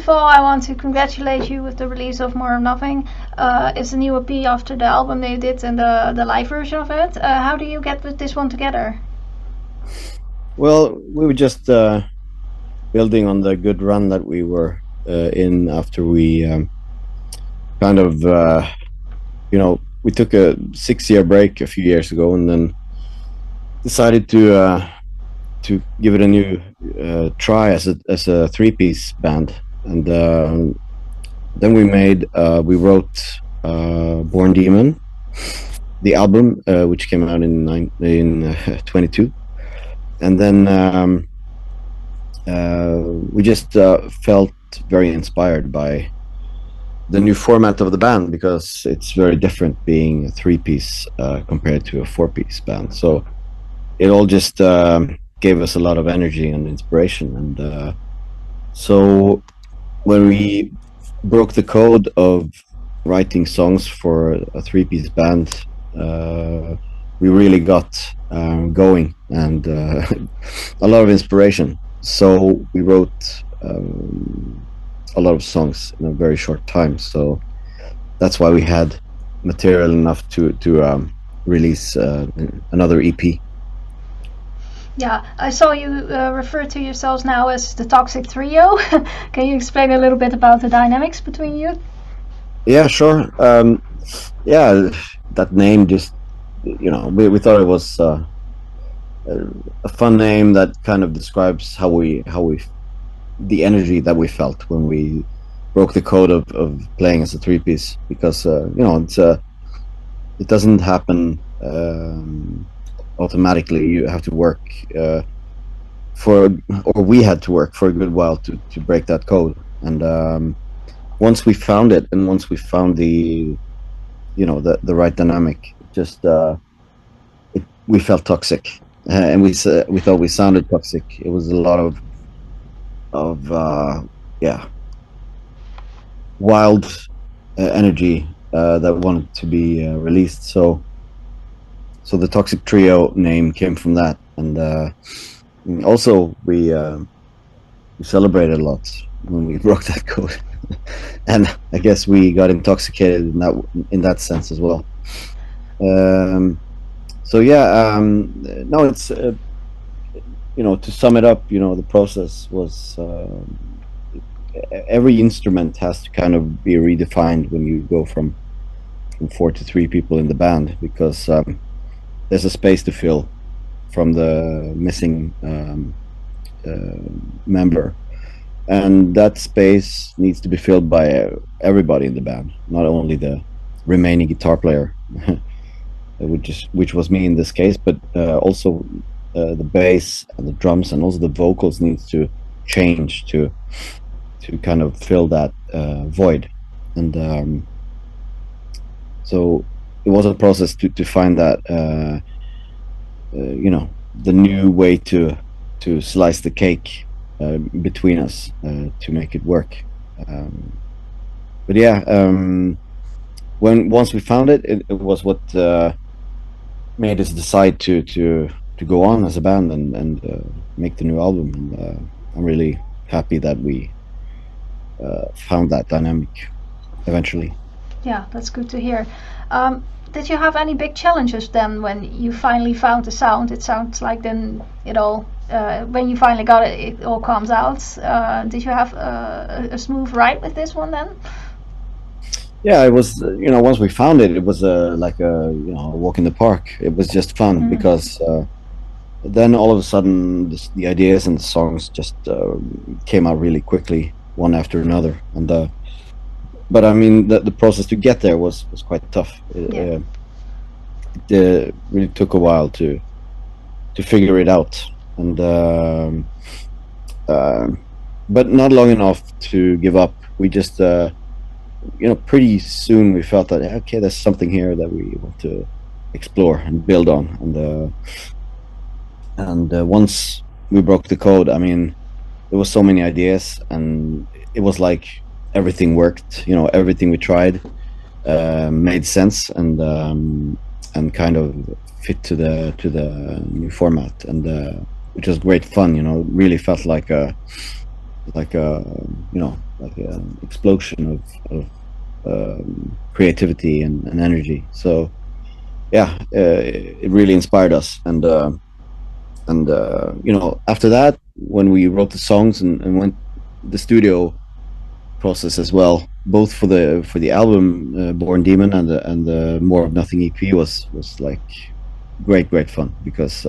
of all, I want to congratulate you with the release of More of Nothing. It's a new EP after the album they did and the live version of it. How do you get with this one together? Well, we were just building on the good run that we were in after we kind of, we took a 6-year break a few years ago, and then decided to give it a new try as a 3-piece band. And then we wrote Born Demon, the album, which came out in 22. And then we just felt very inspired by the new format of the band, because it's very different being a 3-piece compared to a 4-piece band. So it all just gave us a lot of energy and inspiration. And so when we broke the code of writing songs for a 3-piece band, we really got going, and a lot of inspiration. So we wrote a lot of songs in a very short time. So that's why we had material enough to release another EP. Yeah, I saw you refer to yourselves now as the Toxic Trio. Can you explain a little bit about the dynamics between you? Yeah, sure. Yeah, that name just, we thought it was a fun name that kind of describes how we the energy that we felt when we broke the code of playing as a 3-piece, because it doesn't happen automatically. You have to work we had to work for a good while to break that code. And once we found it, and once we found the right dynamic, just we felt toxic, and we thought we sounded toxic. It was a lot of wild energy that wanted to be released. So the Toxic Trio name came from that. And also we celebrated a lot when we broke that code. And I guess we got intoxicated in that sense as well. So yeah, no, it's to sum it up, the process was every instrument has to kind of be redefined when you go from 4 to 3 people in the band, because there's a space to fill from the missing member, and that space needs to be filled by everybody in the band, not only the remaining guitar player, which was me in this case, but also the bass and the drums, and also the vocals needs to change to kind of fill that void. And so it was a process to find that the new way to slice the cake between us to make it work. But yeah, once we found it, it was what made us decide to go on as a band and make the new album. And I'm really happy that we found that dynamic eventually. Yeah, that's good to hear. Did you have any big challenges then when you finally found the sound? It sounds like then it all, when you finally got it, it all comes out. Did you have a smooth ride with this one then? Yeah, it was, once we found it, it was like a walk in the park. It was just fun, because then all of a sudden the ideas and the songs just came out really quickly, one after another. And but I mean, the process to get there was quite tough. It really took a while to figure it out, and but not long enough to give up. We just pretty soon we felt that, okay, there's something here that we want to explore and build on. And once we broke the code, I mean, there was so many ideas, and it was like everything worked. Everything we tried made sense, and kind of fit to the new format, and which was great fun. Really felt like a like an explosion of creativity and energy. So yeah, it really inspired us. And you know, after that, when we wrote the songs and went the studio process as well, both for the album Born Demon and the More of Nothing EP was like great fun, because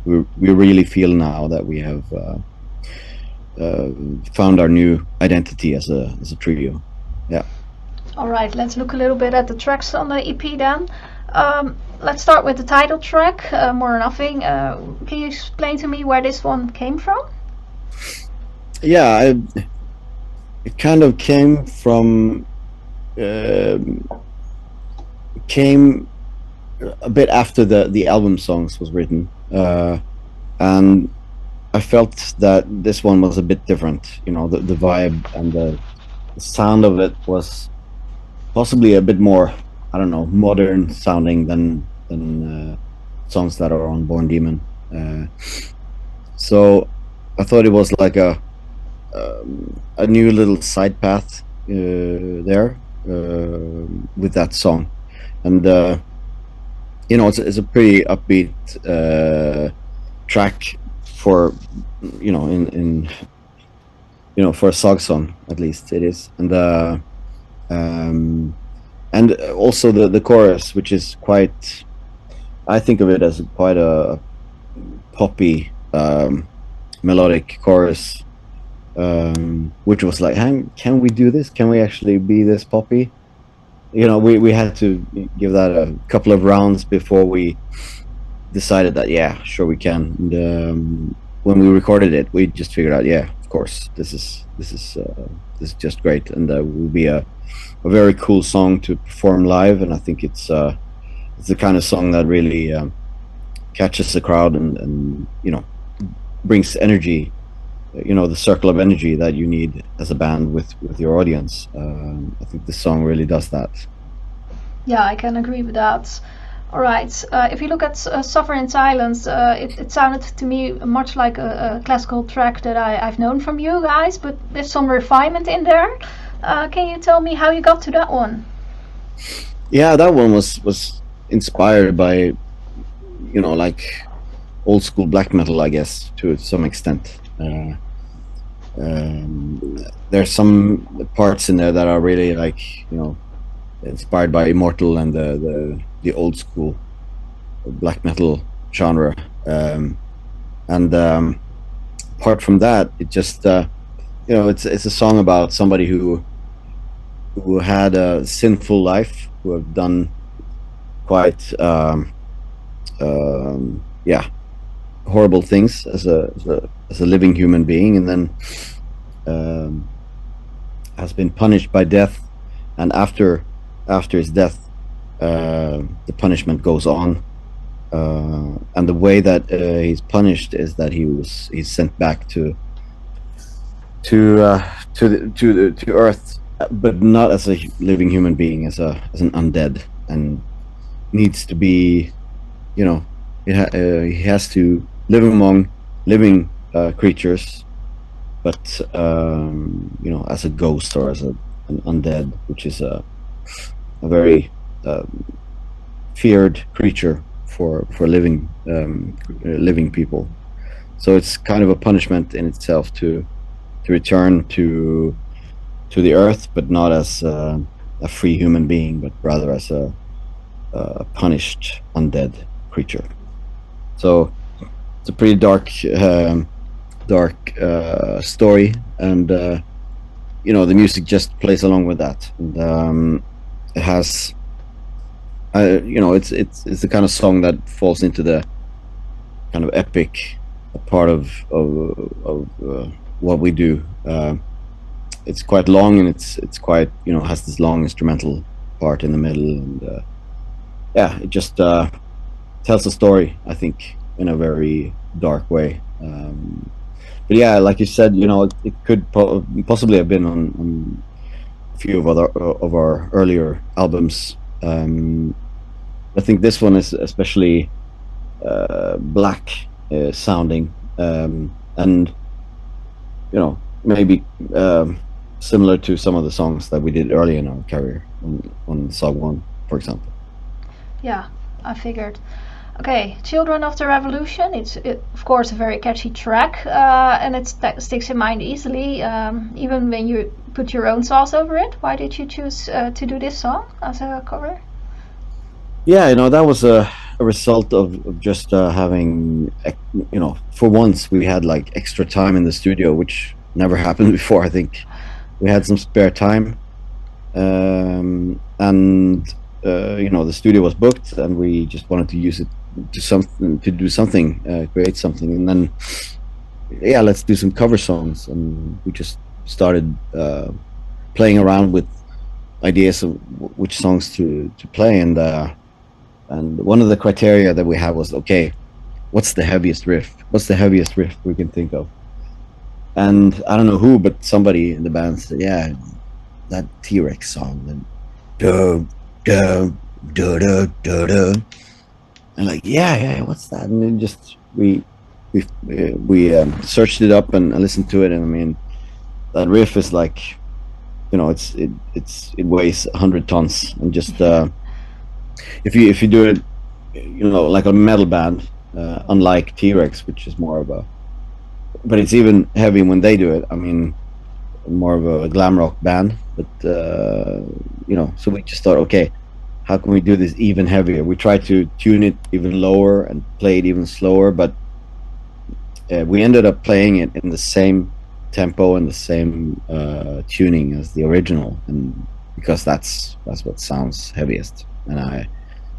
we really feel now that we have found our new identity as a trio. Yeah. All right, let's look a little bit at the tracks on the EP then. Let's start with the title track, More or Nothing. Can you explain to me where this one came from? Yeah, it kind of came from came a bit after the album songs was written, and I felt that this one was a bit different. You know, the vibe and the sound of it was possibly a bit more, I don't know, modern sounding than songs that are on Born Demon. So I thought it was like a new little side path there with that song, and you know, it's a pretty upbeat track for, you know, in you know, for a SAHG song, at least it is. And also the chorus, which is quite, I think of it as quite a poppy melodic chorus, which was like, can we do this? Can we actually be this poppy? You know, we had to give that a couple of rounds before we decided that, yeah, sure we can. And when we recorded it, we just figured out, yeah, of course, this is just great, and will be a very cool song to perform live. And I think it's the kind of song that really catches the crowd and you know, brings energy, you know, the circle of energy that you need as a band with your audience. I think this song really does that. Yeah, I can agree with that. All right, if you look at Suffer in Silence, it sounded to me much like a classical track that I've known from you guys, but there's some refinement in there. Can you tell me how you got to that one? Yeah, that one was inspired by, you know, like old school black metal, I guess, to some extent. There's some parts in there that are really, like, you know, inspired by Immortal and the old school black metal genre. And apart from that, it just you know, it's a song about somebody who had a sinful life, who have done quite yeah, horrible things as a living human being, and then has been punished by death. And after his death, the punishment goes on, and the way that he's punished is that he's sent back to Earth, but not as a living human being, as an undead, and needs to be, you know, he has to live among living creatures, but you know, as a ghost or as an undead, which is a very feared creature for living people. So it's kind of a punishment in itself to return to the Earth, but not as a free human being, but rather as a punished undead creature. So it's a pretty dark story, and you know, the music just plays along with that. And it has, you know, it's the kind of song that falls into the kind of epic part of what we do. It's quite long, and it's quite, you know, has this long instrumental part in the middle, and yeah, it just tells a story, I think, in a very dark way. But yeah, like you said, you know, it could possibly have been on a few of our earlier albums. I think this one is especially black sounding, and you know, maybe similar to some of the songs that we did early in our career on SAHG 1, for example. Yeah, I figured. Okay, Children of the Revolution. It's of course a very catchy track, and it sticks in mind easily, even when you put your own sauce over it. Why did you choose to do this song as a cover? Yeah, that was a result of just having, for once we had like extra time in the studio, which never happened before. I think we had some spare time, and the studio was booked, and we just wanted to use it to do something, create something, and then let's do some cover songs, and we just started playing around with ideas of which songs to play, and one of the criteria that we had was, okay, what's the heaviest riff? What's the heaviest riff we can think of? And I don't know who, but somebody in the band said, yeah, that T-Rex song, and do do do do do do, and like, yeah, what's that? And then just we searched it up and listened to it, and I mean, that riff is like, it weighs 100 tons, and just if you do it, like a metal band, unlike T-Rex, which is more of a, but it's even heavy when they do it. I mean, more of a glam rock band, but so we just thought, okay, how can we do this even heavier? We tried to tune it even lower and play it even slower, but we ended up playing it in the same tempo and the same tuning as the original, and because that's what sounds heaviest, and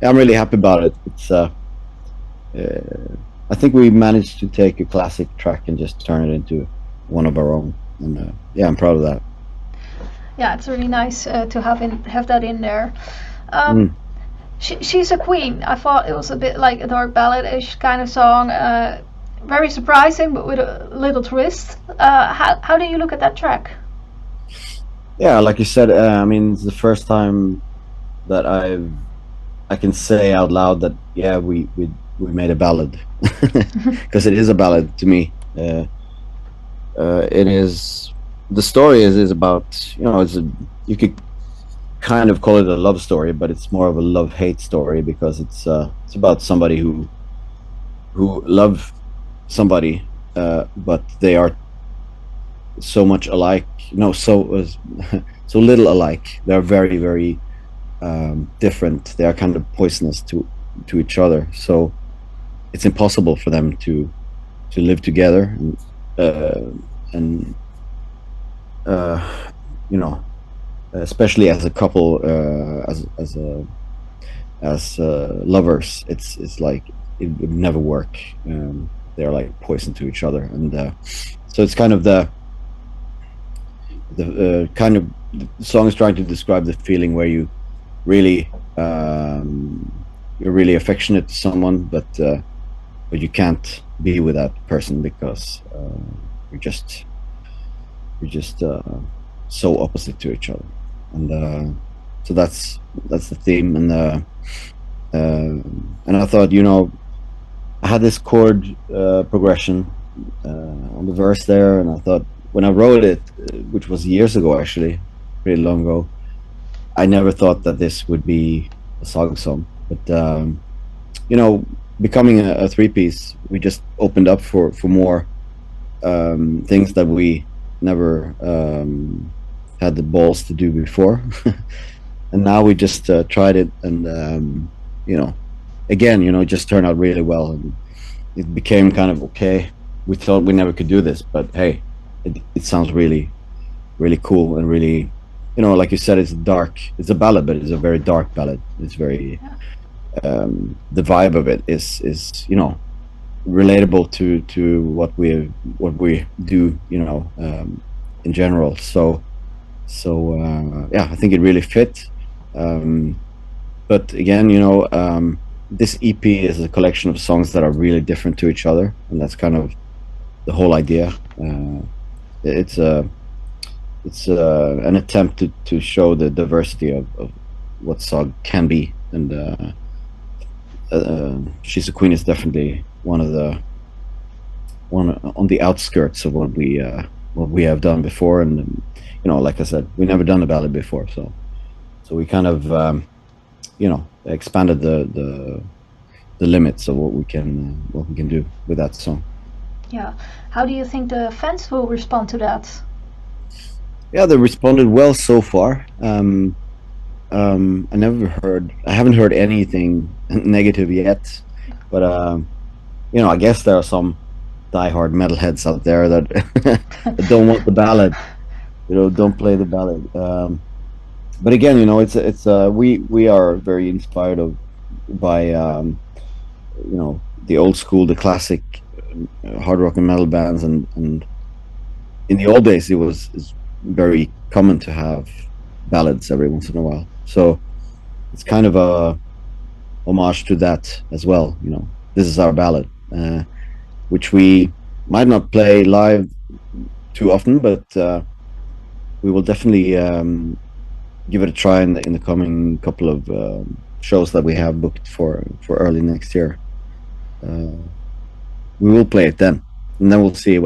I'm really happy about it. It's I think we managed to take a classic track and just turn it into one of our own, and I'm proud of that. Yeah, it's really nice to have that in there. She's a Queen. I thought it was a bit like a dark ballad-ish kind of song. Very surprising, but with a little twist. How do you look at that track? Yeah, like you said, I mean, it's the first time that I can say out loud that we made a ballad, because it is a ballad to me. It is, the story is about, you could kind of call it a love story, but it's more of a love-hate story, because it's about somebody who love somebody, but they are so much alike, so little alike. They're very, very different. They are kind of poisonous to each other, so it's impossible for them to live together, and especially as a couple, as lovers, it's like it would never work. They're like poison to each other, and so it's kind of the kind of, the song is trying to describe the feeling where you really you're really affectionate to someone, but you can't be with that person because you're just so opposite to each other, and so that's the theme, and I thought, I had this chord progression on the verse there, and I thought, when I wrote it, which was years ago, actually, pretty long ago, I never thought that this would be a SAHG song. But becoming a three-piece, we just opened up for more things that we never had the balls to do before, and now we just tried it, and again, it just turned out really well, and it became kind of, okay, we thought we never could do this, but hey, it sounds really, really cool, and really, like you said, it's a ballad, but it's a very dark ballad. It's very, the vibe of it is relatable to what we do, in general. So I think it really fit. But again, this EP is a collection of songs that are really different to each other, and that's kind of the whole idea. It's an attempt to show the diversity of what SAHG can be, and She's a Queen is definitely one on the outskirts of what what we have done before, and like I said, we never done a ballad before, so we kind of expanded the limits of what we can do with that song. Yeah. How do you think the fans will respond to that? Yeah, they responded well so far. I haven't heard anything negative yet, but I guess there are some diehard metalheads out there that, that don't want the ballad, don't play the ballad. But again, we are very inspired by the old school, the classic hard rock and metal bands, and in the old days it's very common to have ballads every once in a while. So it's kind of a homage to that as well. This is our ballad, which we might not play live too often, but we will definitely give it a try in the coming couple of shows that we have booked for early next year. We will play it then, and then we'll see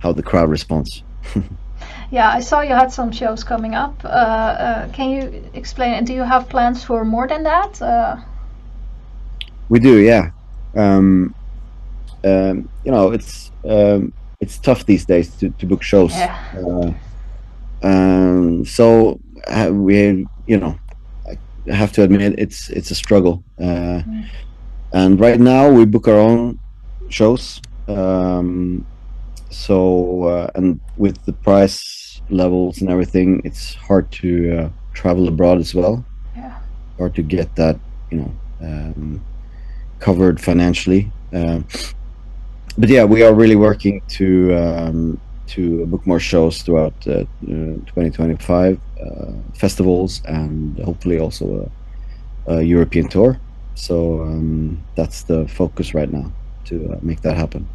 how the crowd responds. Yeah, I saw you had some shows coming up. Can you explain? And do you have plans for more than that? We do, yeah. It's tough these days to book shows. Yeah. So we, I have to admit it's a struggle. And right now we book our own shows. And with the price levels and everything, it's hard to travel abroad as well. Yeah. Hard to get that, covered financially. But yeah, we are really working to book more shows throughout 2025, festivals, and hopefully also a European tour. So that's the focus right now, to make that happen.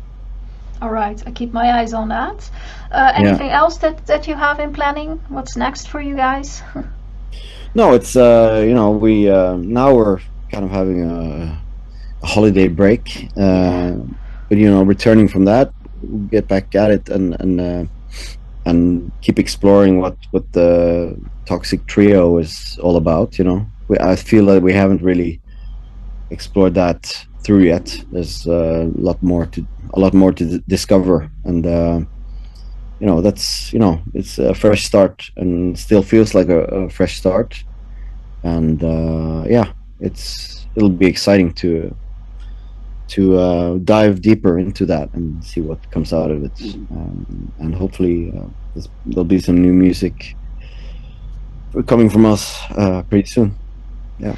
All right, I keep my eyes on that. Anything else that you have in planning? What's next for you guys? No, it's we now we're kind of having a holiday break, but returning from that, we'll get back at it and keep exploring what the Toxic Trio is all about. I feel that we haven't really explored that through yet. There's a lot more to discover, and that's it's a fresh start, and still feels like a fresh start, and it'll be exciting to dive deeper into that and see what comes out of it, and hopefully there'll be some new music coming from us pretty soon. Yeah.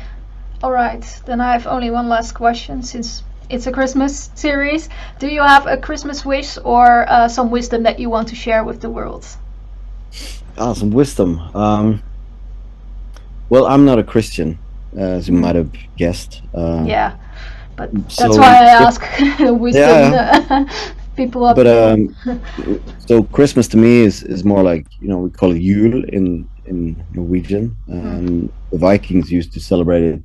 All right, then I have only one last question, since it's a Christmas series. Do you have a Christmas wish or some wisdom that you want to share with the world? Some wisdom. Well, I'm not a Christian, as you might have guessed. Yeah, but that's why I ask wisdom. People up. But so Christmas to me is more like, we call it Jul in Norwegian, and the Vikings used to celebrate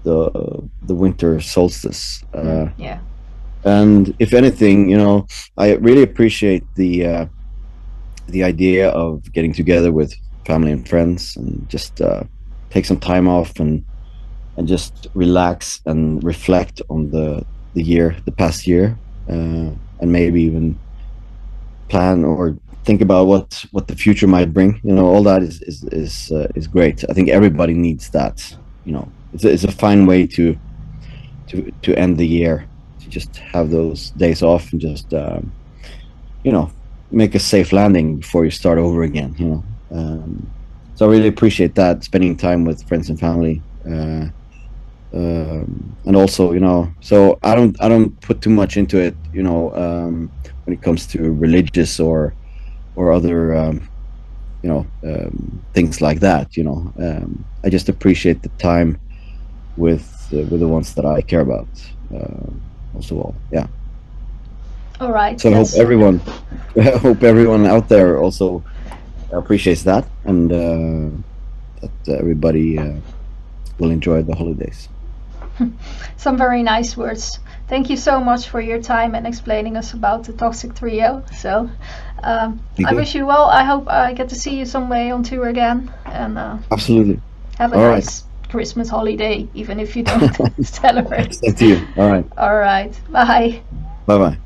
the winter solstice. Yeah. And if anything, I really appreciate the idea of getting together with family and friends and just take some time off and just relax and reflect on the past year, and maybe even plan or think about what the future might bring. All that is great. I think everybody needs that. It's a fine way to end the year, to just have those days off and just make a safe landing before you start over again. So I really appreciate that, spending time with friends and family, and also so I don't put too much into it, when it comes to religious or other things like that. I just appreciate the time with the ones that I care about, most of all. Yeah. All right. So I hope everyone out there also appreciates that, and that everybody will enjoy the holidays. Some very nice words Thank you so much for your time and explaining us about the Toxic Trio. So I wish you well. I hope I get to see you some way on tour again. And Absolutely. have a All nice Christmas holiday, even if you don't celebrate. Thank you. All right. All right. Bye. Bye bye.